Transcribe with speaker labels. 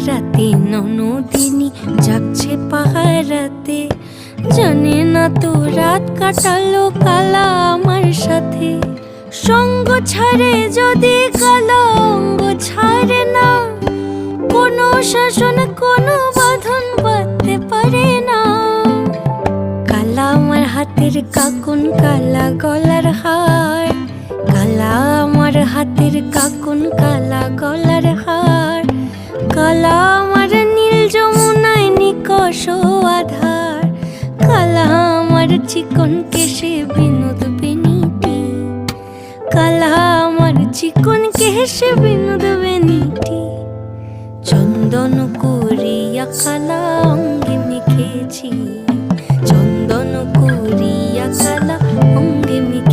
Speaker 1: রাতে ননদিনী যাচ্ছে পাহারাতে, জানে না তো রাত কাটালো কালা আমার সাথে। সঙ্গ ছাড়ে যদি কালা অঙ্গ ছাড়ে না, কোনো শাসন কোনো বাঁধন বাঁধতে পারে না। কালা আমার হাতের কাকুন কালা গলার হার, কালা আমার হাতের কাকুন কালা গলার হার। কালা আমার নীল যমুনায় নিকষ আধার, কালা আমার চিকন কেশে বিনোদ বেনিটি, কালা আমার চিকন কেশে বিনোদ বেনিটি। চন্দন করিয়া কালা অঙ্গে মেখেছি, চন্দন করিয়া কালা অঙ্গে মেখেছি।